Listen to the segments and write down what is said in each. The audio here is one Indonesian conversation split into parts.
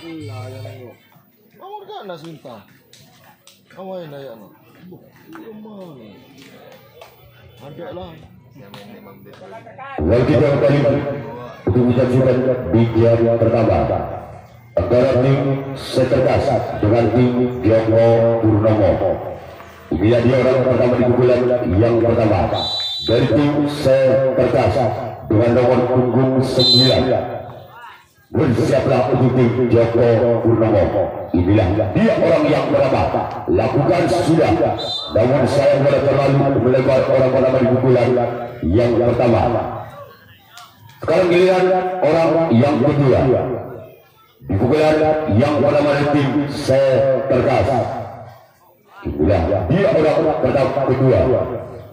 Lah ya nengok. Kamu kan nas minta. Kamu yang nanya no. Mana? Ada lah. Lagi yang kali untuk menyaksikan bijian pertama antara tim Setergas dengan tim Joko Purnomo. Inilah dia orang pertama di pukulan yang pertama dari tim Setergas dengan nomor punggung 9. Bersiaplah untuk tim Joko Purnomo. Inilah dia orang yang pertama. Lakukan sudah. Namun saya boleh terlalu melebar orang pertama di pukulan yang pertama. Sekarang giliran orang yang kedua. Di pukulan yang pertama dari tim Setergas. Inilah dia orang pertama kedua.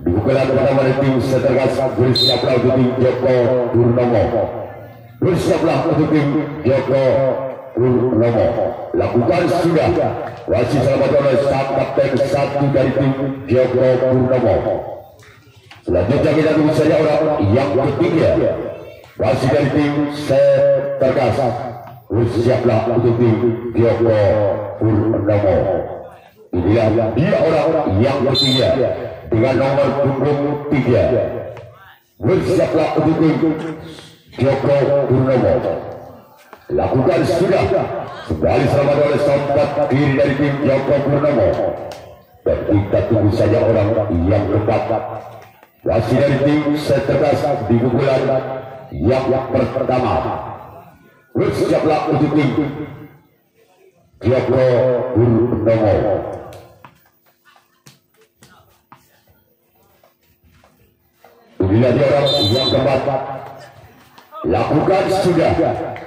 Di pukulan pertama dari tim Setergas. Bersiaplah untuk tim Joko Purnomo. Bersiaplah untuk tim Joko Purnomo. Lakukan sudah. Wasit selamat oleh sang kapten 1 dari tim Joko Purnomo. Selanjutnya kita tunggu saja orang yang ketiga. Wasit dari tim Setergas. Bersiaplah untuk tim Joko Purnomo. Inilah dia orang yang ketiga dengan nomor punggung 3. Bersiaplah untuk tim Joko Purnomo. Lakukan sudah. Kembali selamat oleh sobat kiri dari tim Joko Purnomo. Dan kita tunggu saja orang yang keempat. Wasit dari tim Setergas di pukulan yang pertama. Bersiaplah untuk tim Joko Purnomo. Inilah dia orang yang keempat. Lakukan sudah.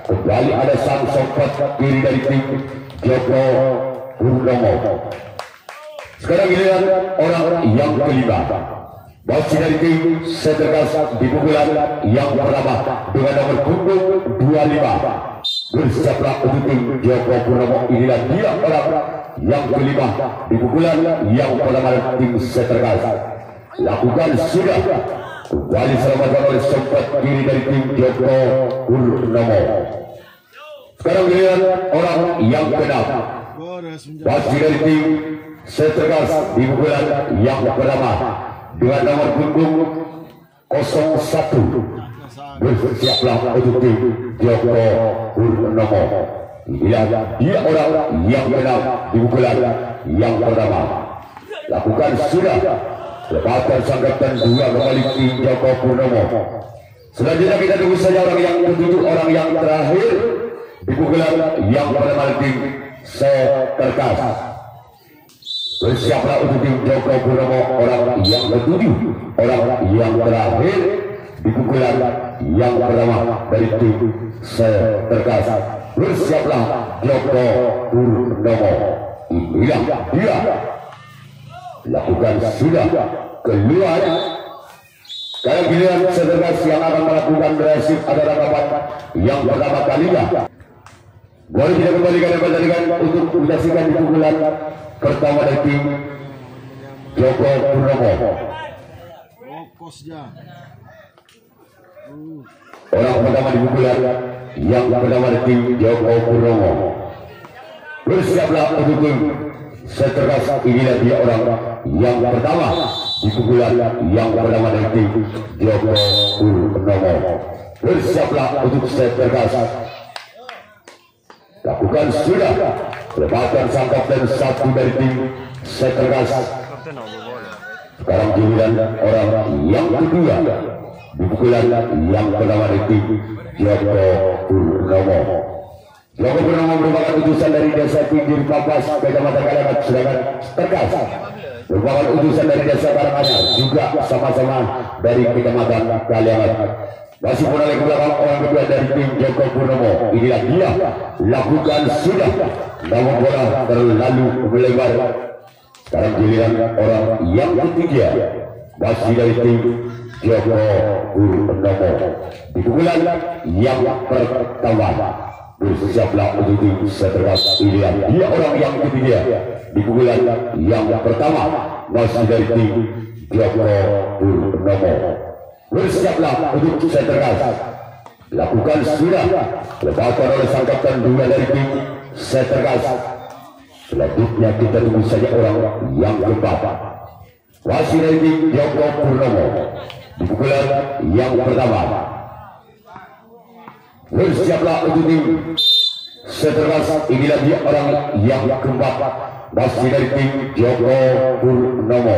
Kembali ada sang sobat kiri dari tim Joko Purnomo. Sekarang giliran orang yang kelima. Wasit dari tim Setergas di pukulan yang pertama dengan nomor punggung 25. Bersiaplah untuk tim Joko Purnomo. Inilah dia orang yang kelima di pukulan yang pertama dari tim Setergas. Lakukan sudah. Kembali selamat oleh sobat kiri dari tim Joko Purnomo. Sekarang giliran orang yang keenam. Wasit dari tim Setergas di pukulan yang pertama dengan nomor punggung 01. Bersiaplah untuk tim Joko Purnomo. Inilah dia orang yang keenam di pukulan yang pertama. Lakukan sudah. Lepaskan sang kapten 2 kembali tim Joko Purnomo. Selanjutnya kita tunggu saja orang yang ketujuh, orang yang terakhir di pukulan yang pertama tim Setergas. Bersiaplah untuk tim Joko Purnomo, orang yang ketujuh, orang yang terakhir di pukulan yang pertama dari tim Setergas. Bersiaplah Joko Purnomo. Inilah dia. Lakukan sudah. Keluar. Sekarang giliran Setergas yang akan melakukan resip adalah kapan yang pertama kalinya. Boleh kita kembalikan pertandingan untuk menyaksikan di pukulan pertama dari tim Joko Purnomo. Orang pertama di pukulan yang pertama dari tim Joko Purnomo. Bersiaplah untuk tim Setergas. Inilah dia orang yang pertama di pukulan yang pertama dari tim Joko Purnomo. Bersiaplah untuk Setergas. Lakukan sudah. Lepaskan sang kapten 1 dari tim Setergas. Sekarang giliran orang yang kedua di pukulan yang pertama dari tim Joko Purnomo. Joko Purnomo merupakan utusan dari desa pinggir Kapas, Kecamatan Kaliangat, sedangkan Setergas merupakan utusan dari desa Karanganyar, juga sama-sama dari Kecamatan Kaliangat. Masih pernah ke belakang orang kedua dari tim Joko Purnomo. Inilah dia. Lakukan sudah. Namun bola terlalu melebar. Sekarang giliran orang yang ketiga. Masih dari tim Joko Purnomo. Di pukulan yang pertama. Bersiaplah untuk tim Setergas. Inilah dia orang yang ketiga. Di pukulan yang pertama. Masih dari tim Joko Purnomo. Bersiaplah untuk Setergas. lakukan sudah lepaskan oleh sang kapten dua dari tim Setergas. Selanjutnya kita tunggu saja orang yang keempat. Wasit dari tim Joko Purnomo di pukulan yang pertama. Bersiaplah untuk tim Setergas. Inilah dia orang yang keempat. Wasit dari tim Joko Purnomo.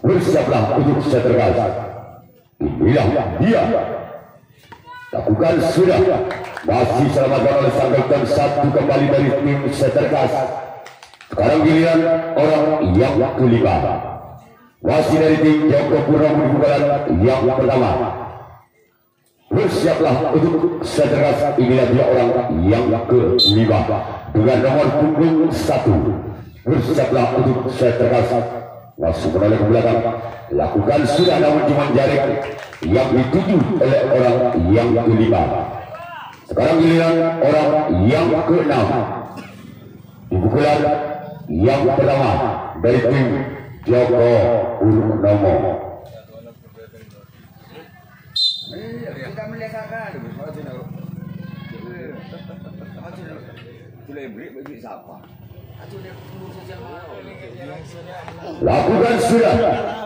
Bersiaplah untuk Setergas. Inilah dia. Lakukan sudah. Masih selamatkan oleh sang kapten satu kembali dari tim Setergas. Sekarang giliran orang yang kelima. Wasit dari tim Joko Purnomo di pukulan yang pertama. Bersiaplah untuk Setergas. Inilah dia orang yang kelima dengan nomor punggung 1. Bersiaplah untuk Setergas. Masuk menoleh ke belakang. Lakukan sudah, namun cuma jaring yang dituju oleh orang yang kelima. Sekarang giliran orang yang keenam. Di pukulan yang pertama dari tim Joko Purnomo. Kita melesakan. Lakukan sudah.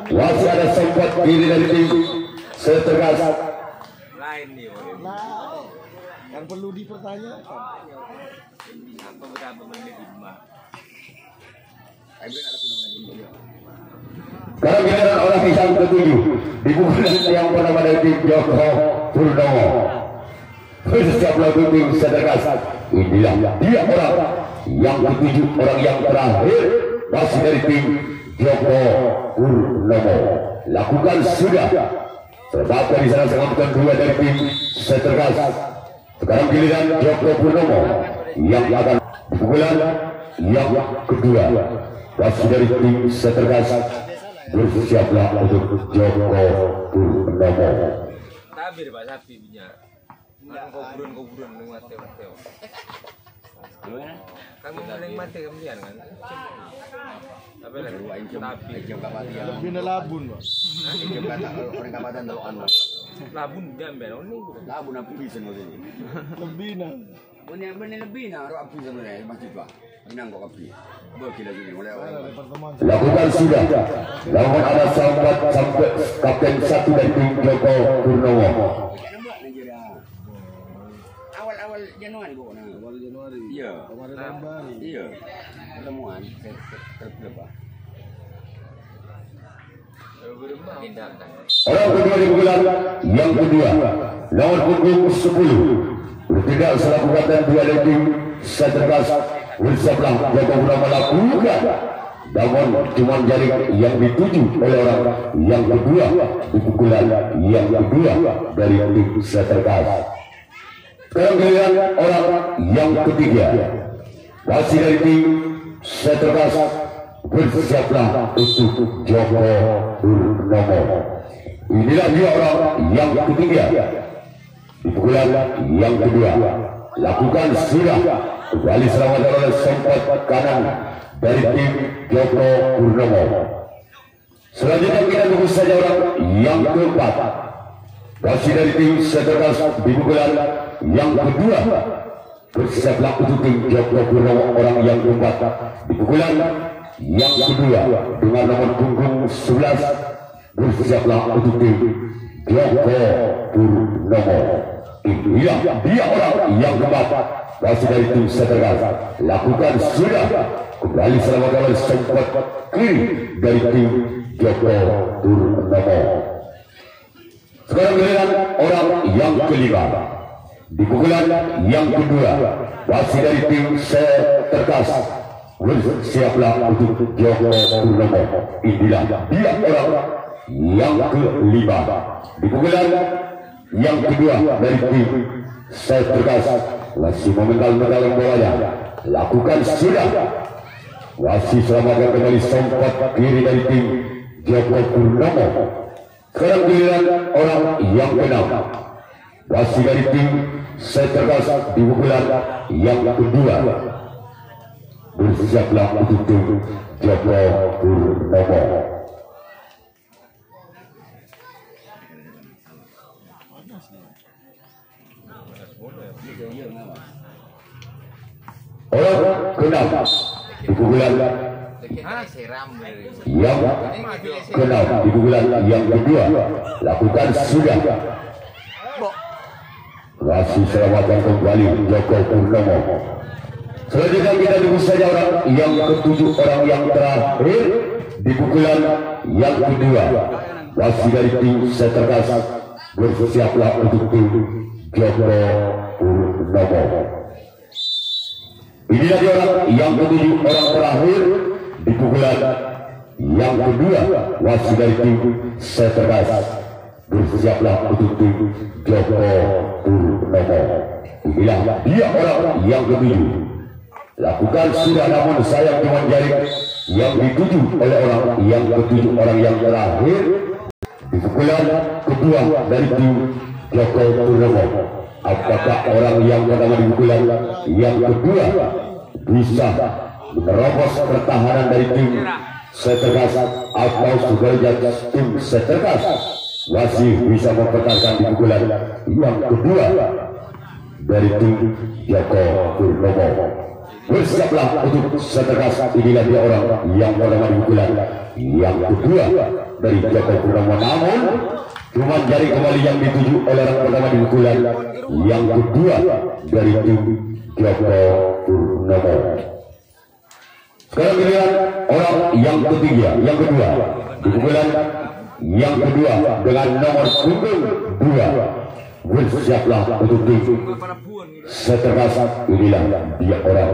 Masih ada sempat diri dari tim Setergas. Lain nih. Nah, yang perlu dipertanyakan. Apa berapa menit lima? Sekarang giliran orang yang ketujuh di pukulan yang pertama dari tim Joko Purnomo. Bersiaplah untuk tim Setergas. Inilah dia orang yang ketujuh, orang yang terakhir. Masih dari tim Joko Purnomo. Lakukan sudah. Terdapat di sana selamatkan dua dari tim Setergas. Sekarang giliran Joko Purnomo yang akan pukulan yang kedua. Masih dari tim Setergas. Bersiaplah untuk Joko Purnomo. Tabir Pak sapi punya. Kuburan mati. Kan yang mati kemudian kan. Tapi tabir. Lebih nelabun, Pak. Orang kampatan tahu anu. Labun gambar ini. Labun apa bisa ini? Lebih nah. Benar lebih nah, orang apa bisa nih masjid Pak. Menang kok api. Bagi lagi nih oleh Ada pertemuan. Lakukan sudah. Lawan ada sampai kapten satu dari tim Joko Purnomo. Awal Januari kok nah. Awal Januari. Iya. Kemarin Lembari. Iya. Pertemuan berapa? Orang kedua di pukulan yang kedua. Nomor punggung 10. Bertindak selaku kapten dua dari tim Setergas. Bersiaplah Joko Purnomo melakukan. Namun cuma jaring yang dituju oleh orang yang kedua di pukulan yang kedua dari tim Setergas. Sekarang giliran orang yang ketiga. Masih dari tim Setergas. Bersiaplah untuk Joko Purnomo. Inilah dia orang yang ketiga di pukulan yang kedua. Lakukan sudah. Kembali selamatkan oleh sempat kanan dari tim Joko Purnomo. Selanjutnya kita tunggu saja orang yang keempat. Masih dari tim Setergas di pukulan yang kedua. Bersiaplah untuk tim Joko Purnomo orang yang keempat di pukulan yang kedua dengan nomor punggung 11. Bersiaplah untuk tim Joko Purnomo. Inilah dia orang yang keempat. Masih dari tim Setergas. Lakukan sudah. Kembali selamatkan oleh sempat kiri dari tim Joko Purnomo. Sekarang giliran orang yang kelima di pukulan yang kedua. Masih dari tim Setergas. Bersiaplah untuk Joko Purnomo. Inilah dia orang yang kelima di pukulan yang kedua dari tim Setergas. Masih memental-mental bawahnya. Lakukan sudah. Masih selamatkan kembali sempat kiri dari tim Joko Purnomo. Sekarang giliran orang yang keenam. Masih dari tim Setergas di pukulan yang kedua. Bersiaplah untuk tim Joko Purnomo. Orang kenal di pukulan yang kenal di pukulan yang kedua lakukan sudah. Masih selamatkan kembali Joko Purnomo. Selanjutnya kita tunggu saja orang yang ketujuh, orang yang terakhir di pukulan yang kedua. Masih dari tim Setergas, bersiaplah untuk tim Joko Purnomo. Inilah dia orang yang ketujuh, orang terakhir di pukulan yang kedua. Masih dari tim Setergas, bersiaplah untuk tim Joko Purnomo. Inilah dia orang yang ketujuh. Lakukan sudah, namun sayang cuma jari yang dituju oleh orang yang ketujuh, orang yang terakhir di pukulan kedua dari tim Joko Purnomo. Apakah orang yang pertama di pukulan yang kedua bisa menerobos pertahanan dari tim Setergas, atau sebaliknya tim Setergas masih bisa mempertahankan di pukulan yang kedua dari tim Joko Purnomo? Bersiaplah untuk Setergas. Inilah dia orang yang pertama di pukulan yang kedua dari Joko Purnomo, namun cuma jari kembali yang dituju oleh orang pertama di pukulan yang kedua dari tim Joko Purnomo. Sekarang giliran orang yang ketiga, yang kedua di pukulan yang kedua dengan nomor punggung 2. Bersiaplah untuk tim Setergas. Inilah dia orang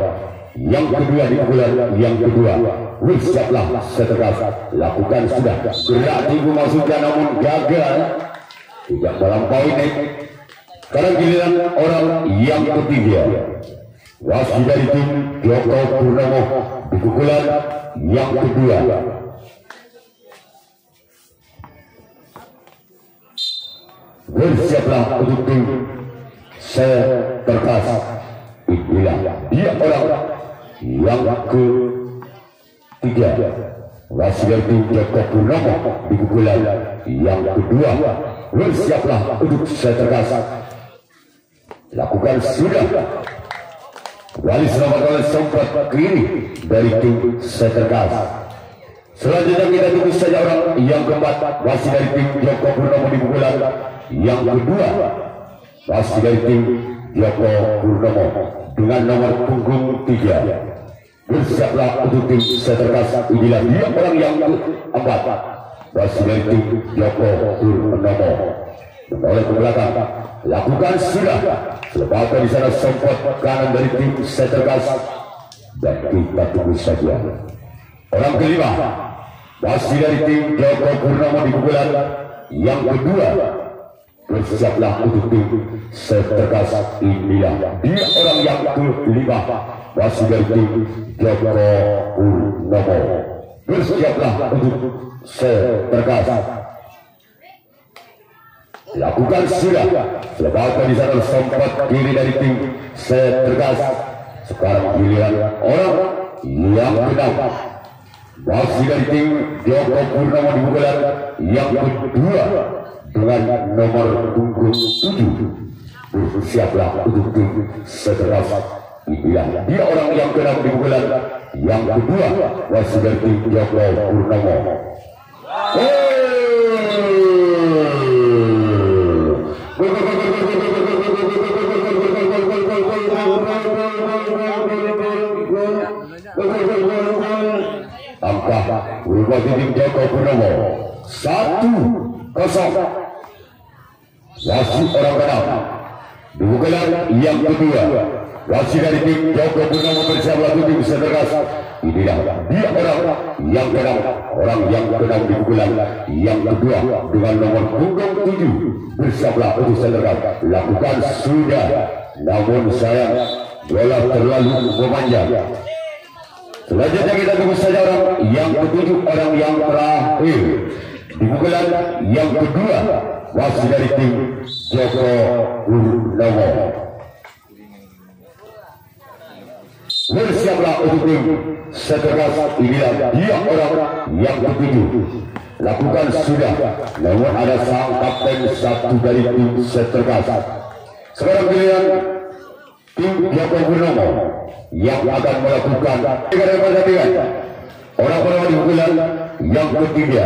yang kedua di pukulan yang kedua. Bersiaplah Setergas. Lakukan sudah gerak tinggi masuknya, namun gagal, tidak melampaui ini. Sekarang giliran orang yang ketiga. Wasit dari tim Joko Purnomo di pukulan yang kedua. Bersiaplah untuk tim Setergas. Inilah dia orang yang ketiga. Wasit dari tim Joko Purnomo di pukulan yang kedua. Bersiaplah untuk Setergas. Lakukan sudah. Wali selamat oleh sempat kiri dari tim Setergas. Selanjutnya kita tunggu saja orang yang keempat. Wasit dari tim Joko Purnomo di pukulan yang kedua. Wasit dari tim Joko Purnomo dengan nomor punggung 3. Bersiaplah untuk tim Setergas. Inilah dia orang yang keempat. Wasit dari tim Joko Purnomo menoleh ke belakang. Lakukan sudah. Lepaskan di sana sempat kanan dari tim Setergas. Dan kita tunggu saja orang kelima. Wasit dari tim Joko Purnomo di pukulan yang kedua. Bersiaplah untuk tim Setergas. Inilah dia orang yang kelima. Wasit dari tim Joko Purnomo. Bersiaplah untuk Setergas. Lakukan sudah. Lepaskan di sana sempat kiri dari tim Setergas. Sekarang giliran orang yang keenam. Wasit dari tim Joko Purnomo di pukulan yang kedua dengan nomor punggung 7. Bersiaplah untuk tim Setergas. Inilah dia orang yang keenam di pukulan yang kedua. Wasit dari tim Joko Purnomo. Angka berubah tim Joko Purnomo 1-0. Wasit orang keenam di pukulan yang kedua. Wasit dari tim Joko Purnomo bersiaplah untuk tim Setergas. Inilah dia orang yang keenam. Orang yang keenam di pukulan yang kedua dengan nomor punggung 7. Bersiaplah untuk Setergas. Lakukan sudah, namun sayang bola terlalu memanjang. Selanjutnya kita tunggu saja orang yang ketujuh, orang yang terakhir di pukulan yang kedua. Wasit dari tim Joko Purnomo. Bersiaplah untuk tim Setergas. Inilah dia orang yang ketujuh. Lakukan sudah, namun ada sang kapten satu dari tim Setergas. Sekarang giliran Joko Purnomo yang akan melakukan pertandingan. Orang pertama di bulan yang ketiga.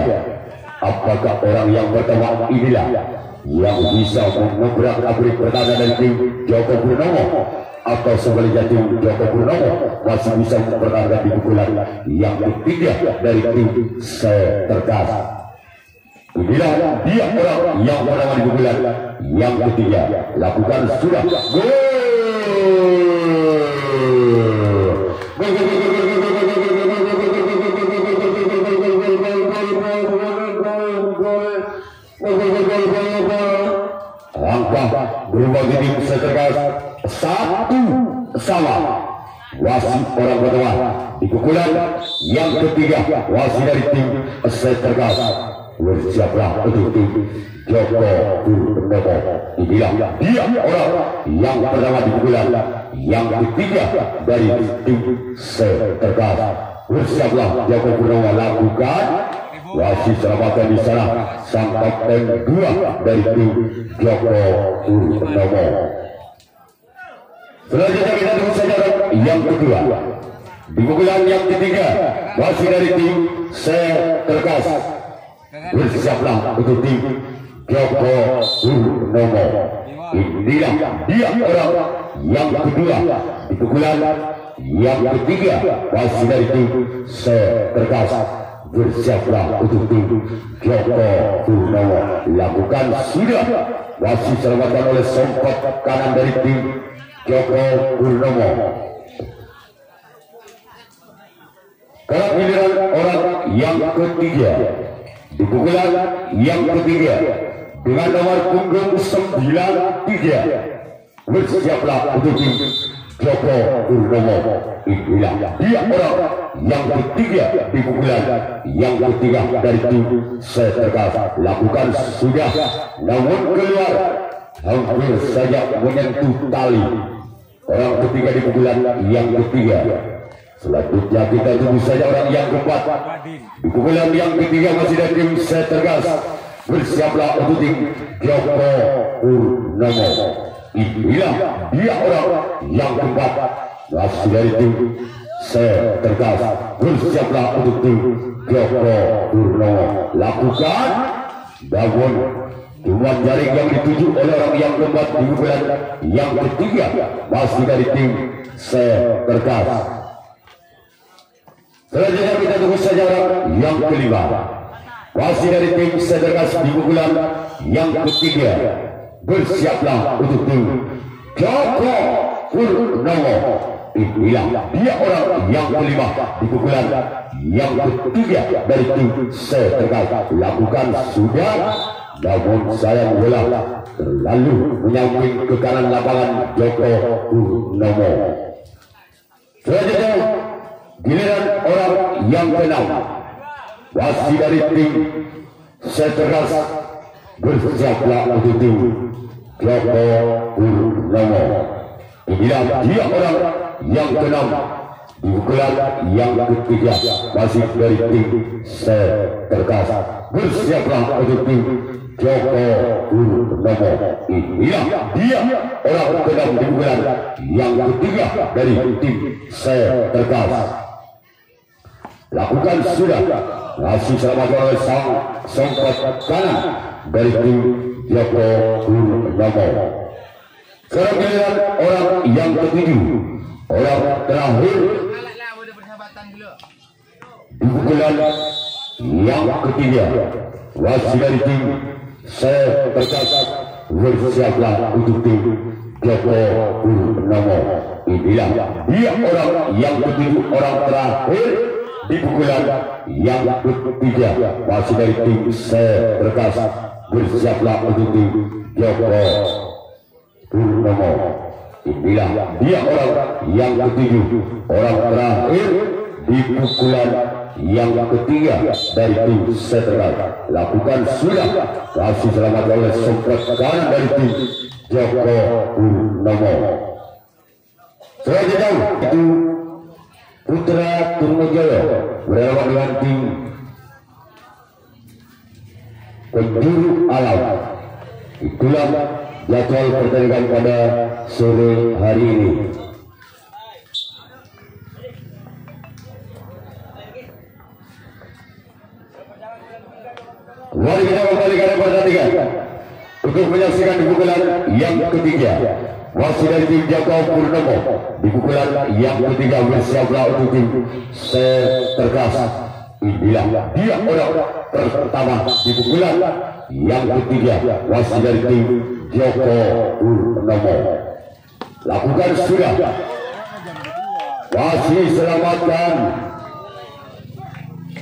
Apakah orang yang pertama inilah yang bisa menobrak-abrik pertahanan dari tim Joko Purnomo, atau sebaliknya tim Joko Purnomo masih bisa mempertahankan di pukulan yang ketiga dari tim Seterkas? Inilah dia orang yang pertama di pukulan yang ketiga. Lakukan sudah gol. Langkah berubah di tim Seterkas 1-1. Wasit orang pertama di pukulan yang ketiga, wasit dari tim Seterkas. Bersiaplah untuk tim Joko Purnomo. Inilah dia orang yang pertama di pukulan yang ketiga dari tim Seterkas. Bersiaplah Joko Purnomo, lakukan. Wasit selamatkan di sana sang kapten 2 dari tim Joko Purnomo. Selanjutnya kita tunggu saja yang kedua. Di pukulan yang ketiga, wasit dari tim Seterkas. Bersiaplah untuk tim Joko Purnomo. Inilah dia orang yang kedua di pukulan yang ketiga, wasit dari tim Seterkas. Bersiaplah untuk tim Joko Purnomo. Lakukan sudah. Wasit selamatkan oleh sompat kanan dari tim Joko Purnomo. Kalau giliran orang yang ketiga di pukulan yang ketiga dengan nomor punggung 93. Bersiaplah untuk tim Joko Purnomo. Inilah dia orang yang ketiga di pukulan yang ketiga dari tim Seterkas. Lakukan sudah, namun keluar hampir saja menyentuh tali. Orang ketiga di pukulan yang ketiga. Selanjutnya kita tunggu saja orang yang keempat di pukulan yang ketiga, masih dari tim Seterkas. Bersiaplah untuk tim Joko Purnomo. Inilah dia orang yang keempat, masih dari tim Seterkas. Bersiaplah untuk tim Joko Purnomo. Lakukan, namun cuma jaring yang dituju oleh orang yang keempat di pukulan yang ketiga, masih dari tim Seterkas. Selanjutnya kita tunggu saja orang yang kelima, masih dari tim Seterkas di pukulan yang ketiga. Bersiaplah untuk tim Joko Purnomo. Inilah dia orang yang kelima di pukulan yang ketiga dari tim Seterkas. Lakukan sudah, namun sayang bola terlalu menyamping ke kanan lapangan Joko Purnomo. Selanjutnya giliran orang yang keenam, wasit dari tim Seterkas. Bersiaplah untuk tim Joko Purnomo. Inilah dia orang yang keenam di pukulan yang ketiga, masih dari tim Seterkas. Bersiaplah untuk tim Joko Purnomo. Inilah dia orang keenam di pukulan yang ketiga dari tim Seterkas. Lakukan sudah, masih selamat oleh sang sompat kanan dari tim Joko Purnomo. Sekarang giliran orang yang ketujuh, orang terakhir di pukulan yang ketiga, wasit dari tim Seterkas. Bersiaplah untuk tim Joko Purnomo. Inilah dia orang yang ketujuh, orang terakhir di pukulan yang ketiga, masih dari tim Seterkas. Bersiaplah untuk tim Joko Purnomo. Inilah dia orang yang ketujuh, orang terakhir di pukulan yang ketiga dari tim Seterkas. Lakukan sudah, masih selamat oleh sompat kanan dari tim Joko Purnomo. Selanjutnya itu Putra Turnojaya berhadapan dengan tim Penjuru Alam. Itulah jadwal pertandingan pada sore hari ini. Mari kita kembali ke pertandingan untuk menyaksikan di pukulan yang ketiga. Masih dari tim Joko Purnomo di pukulan yang ketiga bersiaplah untuk tim Setergas. Inilah dia orang pertama di pukulan yang ketiga masih dari tim Joko Purnomo. Lakukan sudah. Masih selamatkan.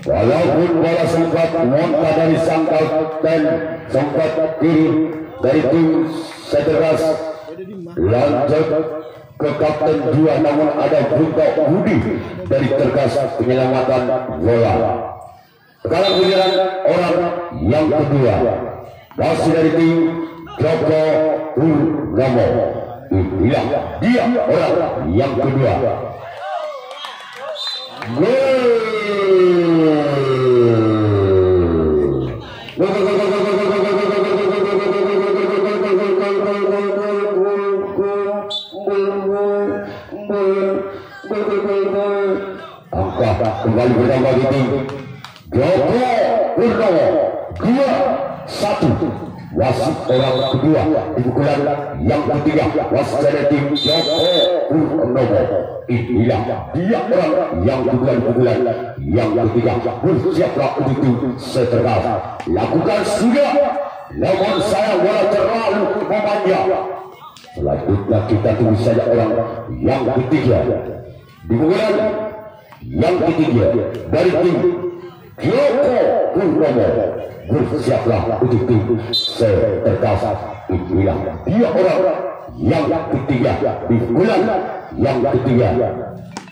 Walaupun bola sempat monta dari sangkal dan sempat kiri dari tim Setergas, lanjut ke kapten 2, namun ada Bruto Budi dari Tergas penyelamatan bola. Sekarang giliran orang yang kedua masih dari tim Joko Purnomo. Inilah dia orang yang kedua. Angka kembali bertambah di tim Joko Purnomo 2-1. Wasit orang kedua di pukulan yang ketiga wasit dari tim Joko Purnomo. Inilah dia orang yang kedua di pukulan yang ketiga bersiaplah untuk tim Setergas. Lakukan sudah, namun saya bola terlalu memanjang. Selanjutnya kita tunggu saja orang yang ketiga di pukulan yang ketiga dari tim Joko Purnomo. Bersiaplah untuk tim Setergas. Inilah dia orang yang ketiga di bulan yang ketiga.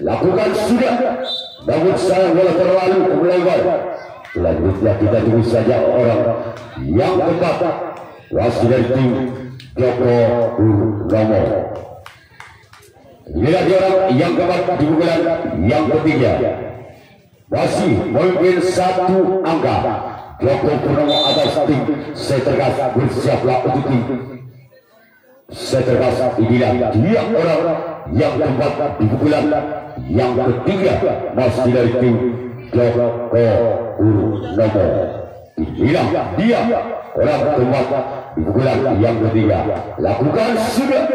Lakukan sudah, namun saya bola terlalu melebar. Selanjutnya kita tunggu saja orang yang keempat wasit dari tim Joko Purnomo. Inilah dia orang yang keempat di bulan yang ketiga. Masih memimpin 1 angka. Joko Purnomo atas tim Setergas. Bersiaplah untuk tim Setergas. Inilah dia orang yang keempat di pukulan yang ketiga masih dari tim Joko Purnomo. Inilah dia orang keempat di pukulan yang ketiga. Lakukan sudah,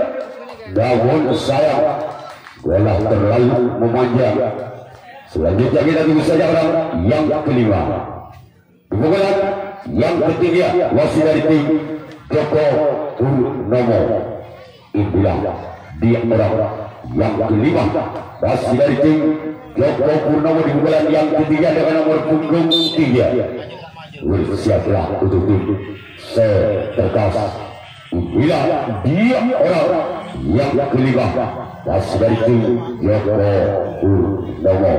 namun sayang bola terlalu memanjang. Selanjutnya kita tunggu saja orang yang kelima. Pukulan yang ketiga masih dari tim Joko Purnomo. Inilah dia orang yang kelima masih dari tim Joko Purnomo di pukulan yang ketiga dengan nomor punggung 3. Bersiaplah untuk tim Setergas. Inilah dia orang yang kelima masih dari tim Joko Purnomo.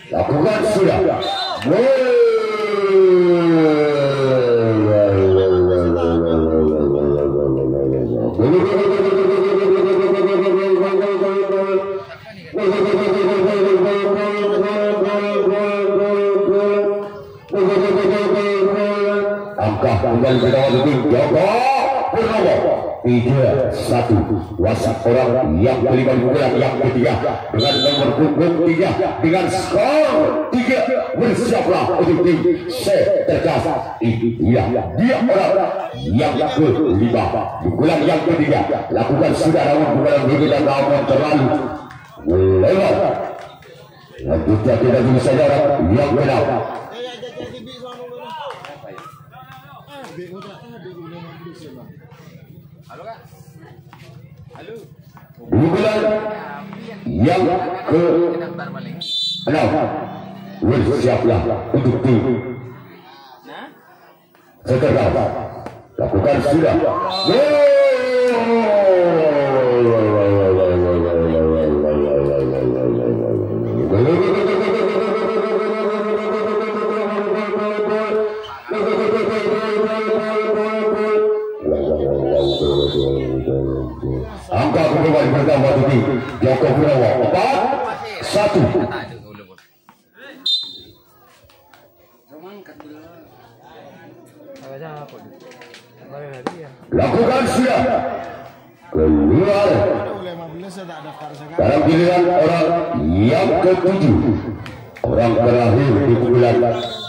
Lakukan sudah. Angka kembali bertawar di tim Joko Purnomo 3-1. Wasit orang yang kelima di pukulan yang ketiga dengan nomor punggung 3 dengan skor 3. Bersiaplah untuk tim Setergas. Inilah dia orang yang kelima pukulan yang ketiga. Lakukan sudah, namun pukulan berbeda namun terlalu lewat. Lanjutnya kita tunggu saja orang yang menang. Halo Kak. Halo. Pukulan yang ke-6. Bersiaplah untuk tim Setergas. Lakukan sudah. Angka kembali bertambah di tim Joko Purnomo 4-1. Lakukan sudah. Keluar. Dalam giliran orang yang ke-7 Orang terakhir di pukulan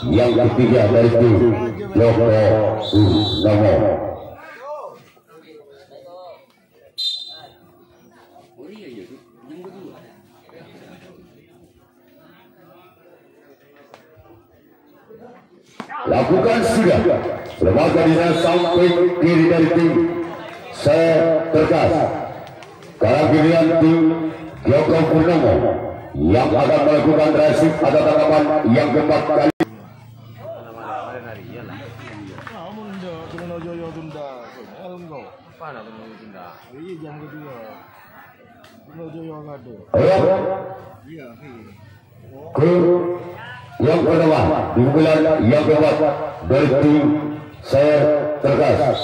yang ketiga dari tim Joko Purnomo. Lakukan sudah. Lembaga di sana sampai kiri dari tim Setergas. Sekarang giliran tim Joko Purnomo yang akan melakukan resip atau tangkapan yang keempat kali. Yang pertama di bulan yang keempat dari tim Setergas.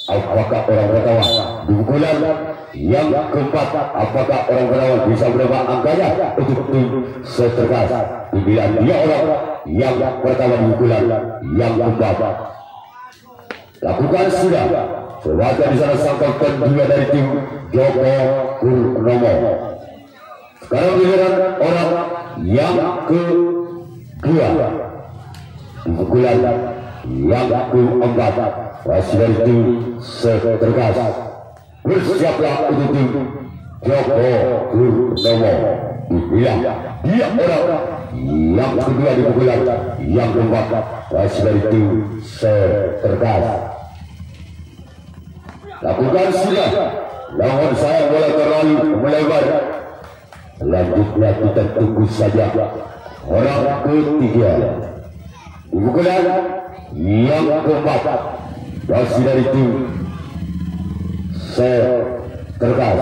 Apakah orang pertama di bulan yang keempat, apakah orang pertama bisa berapa angkanya untuk tim Setergas? Dibilang dia orang yang pertama di bulan yang keempat. Lakukan sudah. Sebagai di sana sangkal kedua dari tim Joko Purnomo. Sekarang giliran orang yang kedua di bulan yang keempat. Masih dari tim Setergas. Bersiaplah untuk tim Joko Purnomo. Dibilang dia orang yang kedua di pukulan yang keempat. Masih dari tim Setergas. Lakukan sudah. Namun saya boleh terlalu melebar. Selanjutnya kita tunggu saja orang ketiga di pukulan yang keempat. Masih dari tim Setergas.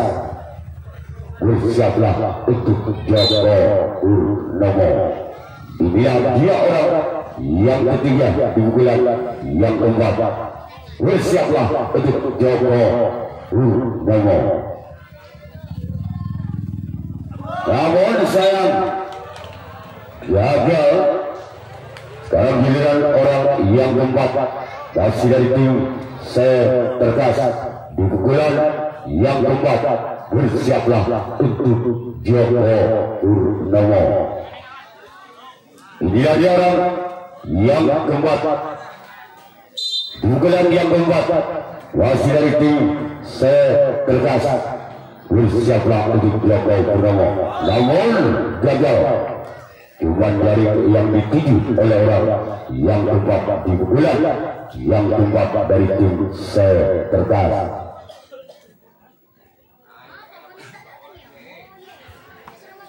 Bersiaplah untuk Joko Purnomo. Inilah dia orang yang ketiga di pukulan yang keempat. Bersiaplah untuk Joko Purnomo. Namun sayang gagal. Sekarang giliran orang yang keempat. Masih dari tim Setergas di pukulan yang keempat. Bersiaplah untuk Joko Purnomo. Inilah dia orang yang keempat. Di pukulan yang keempat. Masih dari tim Setergas. Bersiaplah untuk Joko Purnomo. Namun gagal. Cuma dari yang dituju oleh orang yang keempat di pukulan yang keempat dari tim Setergas.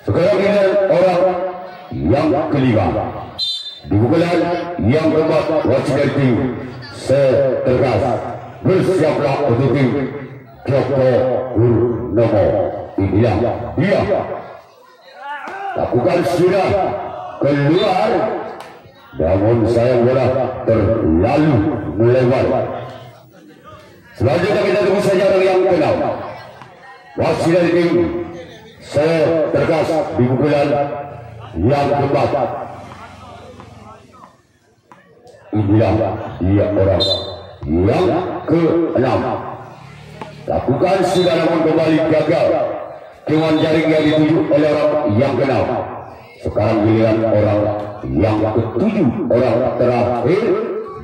Sekarang ini orang yang kelima di pukulan yang keempat. Masih dari tim Setergas. Bersiaplah untuk tim Joko Purnomo. Inilah dia. Lakukan sudah keluar. Namun saya bola terlalu melebar. Selanjutnya kita tunggu saja orang yang kenal. Masih dari tim Setergas di pukulan yang keempat. Inilah dia orang yang ke-6. Lakukan sudah namun kembali gagal. Cuman jaring yang dituju oleh orang yang kenal. Sekarang giliran orang yang ketujuh, orang terakhir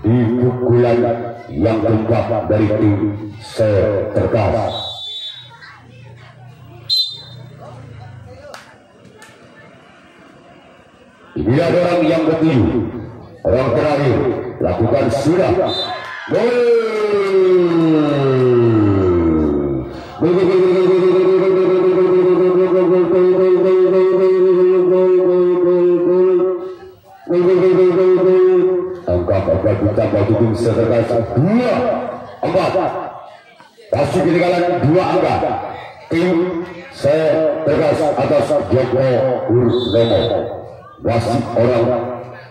di pukulan yang keempat dari tim Setergas. Inilah orang yang ketujuh, orang terakhir. Lakukan sudah. Gol. Angka ditambah tim Setergas 2-4. Masih ketinggalan 2 angka. Tim Setergas atas Joko Purnomo. Masih orang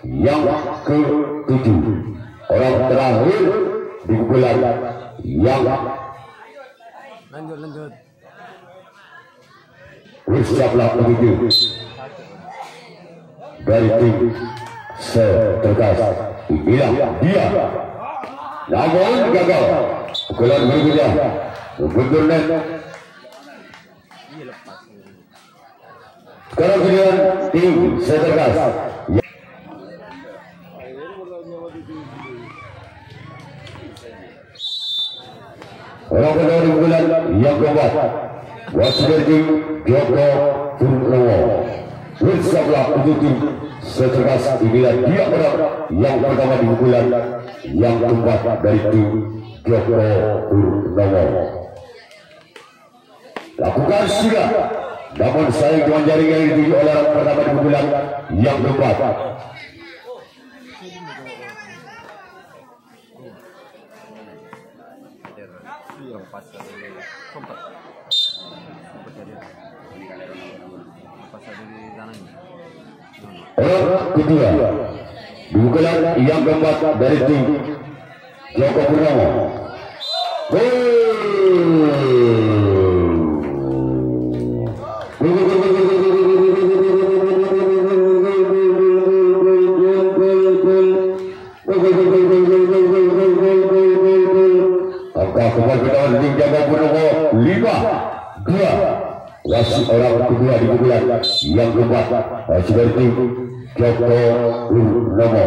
yang ke-7, orang terakhir di pukulan yang lanjut. Bersiaplah begitu dari tim Setergas. Inilah dia. Namun gagal. Pukulan berikutnya membentur net. Sekarang giliran tim Seterkas. Orang kedua di bulan yang keempat, wasit dari tim Joko Purnomo. Bersablah untuk tim Seterkas. Inilah dia orang yang pertama di bulan yang keempat dari tim Joko Purnomo. Lakukan sudah, namun sayang cuma jaring yang dituju oleh orang pertama di bulan yang keempat. Orang kedua di bulan yang keempat dari tim Joko Purnomo. Kembali ke dalam tim Joko Purnomo 5-2. Wasit orang kedua di bulan yang keempat, wasit dari tim Joko Purnomo.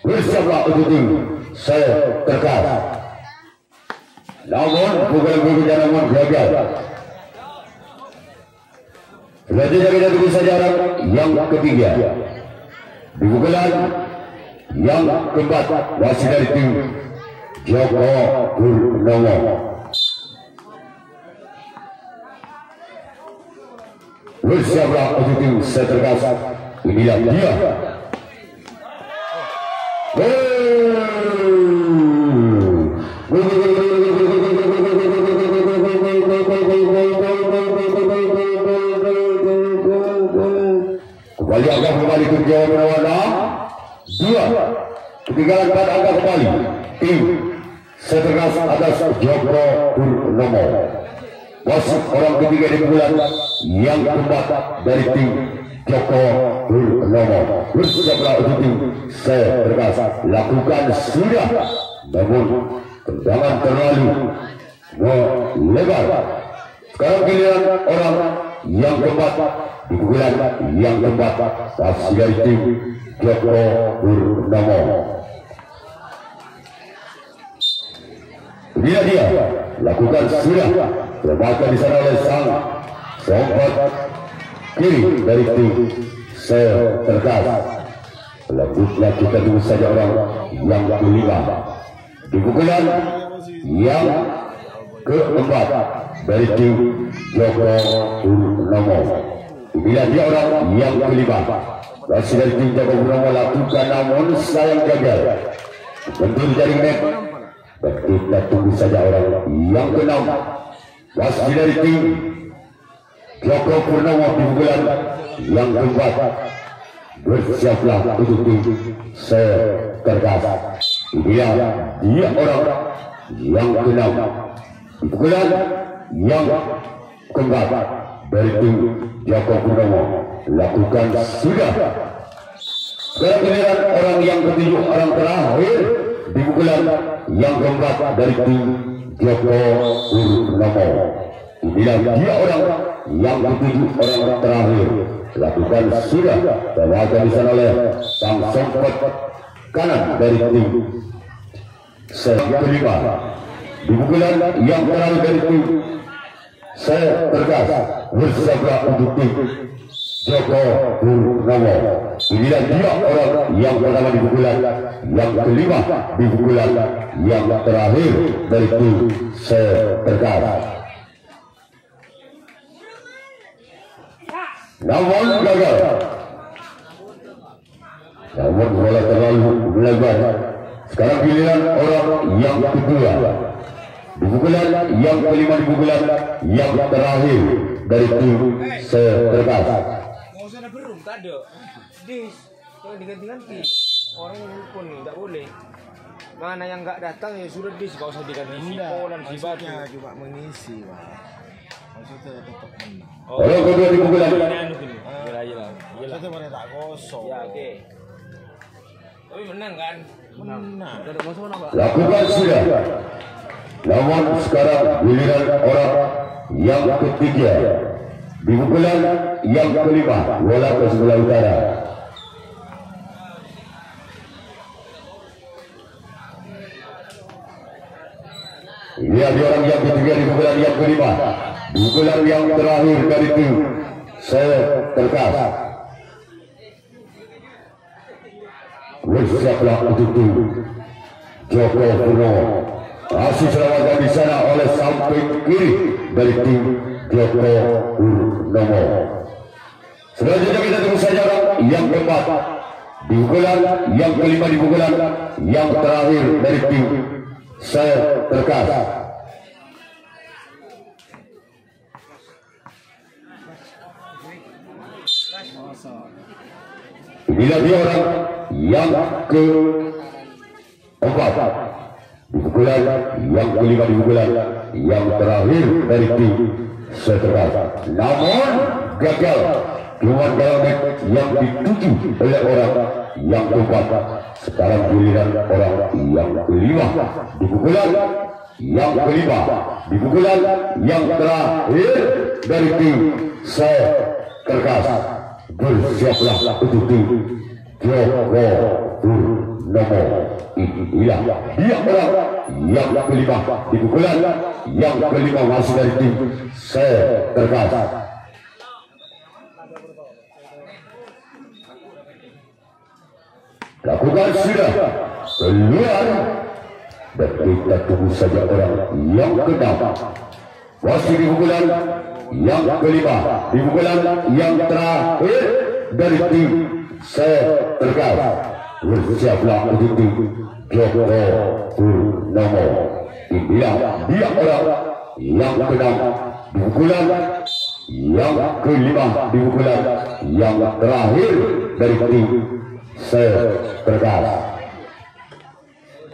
Bersablah untuk tim Seterkas. Namun bukan namun gagal. Selanjutnya kita tunggu saja orang yang ketiga di bulan yang keempat, wasit dari tim Joko Purnomo. Bersablah untuk tim Seterkas. Inilah dia. Kembali angka kembali ke Jawa Purnomo 2. Ketinggalan 4 angka kembali tim Seterkas atas Joko Purnomo. Wasit orang ketiga di bulan yang keempat dari tim Joko Purnomo. Bersablah untuk tim Seterkas. Lakukan sudah, namun tendangan terlalu melebar. Sekarang giliran orang yang keempat di bulan yang keempat, wasit dari tim Joko Purnomo. Inilah dia, lakukan sudah, terbaca di sana oleh sang sompat kiri dari tim Seterkas. Selanjutnya kita tunggu saja orang yang kelima di bulan yang keempat dari tim Joko Purnomo. Inilah dia orang yang kelima, wasit dari tim Joko Purnomo. Lakukan namun sayang gagal. Bentur jaring net. Dan kita tunggu saja orang yang keenam, wasit dari tim Joko Purnomo di bulan yang keempat. Bersiaplah untuk tim Seterkas. Inilah dia orang yang keenam di bulan yang keempat dari tim Joko Purnomo. Lakukan sudah. Sekarang giliran orang yang ketujuh, orang terakhir di bulan yang keempat dari tim Joko Purnomo. Inilah dia orang yang ketujuh, orang terakhir. Lakukan sudah, terbaca di sana oleh sang sompat kanan dari tim kelima di bulan yang terakhir dari tim Seterkas. Bersablah untuk tim Joko Purnomo. Inilah dia orang yang pertama di bulan yang kelima di bulan yang terakhir dari tim Seterkas. Namun gagal. Namun bola terlalu melebar. Sekarang giliran orang yang kedua di bulan yang kelima di bulan yang terakhir dari tim Seterkas. Mau sana berum, tak ada. Dis, kalau diganti-ganti orang pun tidak boleh. Mana yang nggak datang ya sudah dis, gak usah diganti si Polan si Batu. Cuma mengisi, Pak. Maksudnya tetap menang. Orang kedua di bulan. Maksudnya mana tak kosong. Ya oke. Tapi menang kan? Menang. Lakukan sudah. Namun sekarang giliran orang yang ketiga di pukulan yang kelima bola ke sebelah utara. Lihat di orang yang ketiga di pukulan yang kelima, di pukulan yang terakhir dari tim Seterkas. Bersiaplah untuk tim Joko Purnomo. Masih selamatkan di sana oleh samping kiri dari tim Joko Purnomo. Selanjutnya kita tunggu saja orang yang keempat di pukulan yang kelima, di pukulan yang terakhir dari tim Seterkas. Inilah dia orang yang keempat di pukulan yang kelima, di pukulan yang terakhir dari tim Seterkas. Namun gagal, cuma dalam yang dituju oleh orang yang keempat. Sekarang giliran orang yang kelima di pukulan yang kelima, di pukulan yang terakhir dari tim Seterkas. Bersiaplah untuk tim Joko Purnomo. Inilah dia orang yang kelima di pukulan yang kelima, masih dari tim Seterkas. Lakukan sudah keluar dan kita tunggu saja orang yang keenam. Masih di pukulan yang kelima, di pukulan yang terakhir dari tim Seterkas. Bersiaplah untuk tim Joko Purnomo. Inilah dia orang yang keenam di pukulan yang kelima, di pukulan yang terakhir dari tim Seterkas.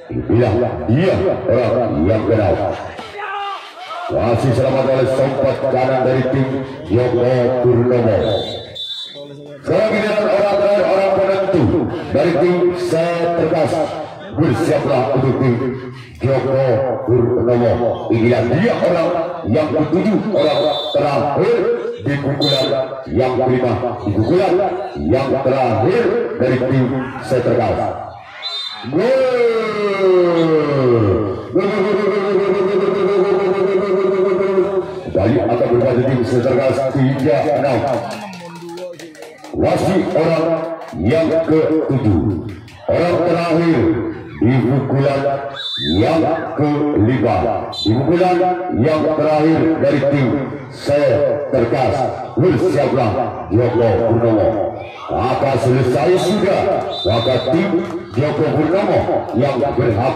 Inilah dia orang yang keenam. Masih selamat oleh sempat kanan dari tim Joko Purnomo. Sekarang giliran orang terakhir, orang penentu dari tim Seterkas. Bersiaplah untuk tim Joko Purnomo. Inilah dia orang yang ketujuh, orang terakhir di pukulan yang kelima, di pukulan yang terakhir dari tim Seterkas. Kali akan berada tim Seterkas 3-6. Masih orang yang ketujuh, orang terakhir di pukulan yang kelima, di pukulan yang terakhir dari tim Seterkas. Bersiaplah Joko Purnomo. Maka selesai sudah, maka tim Joko Purnomo yang berhak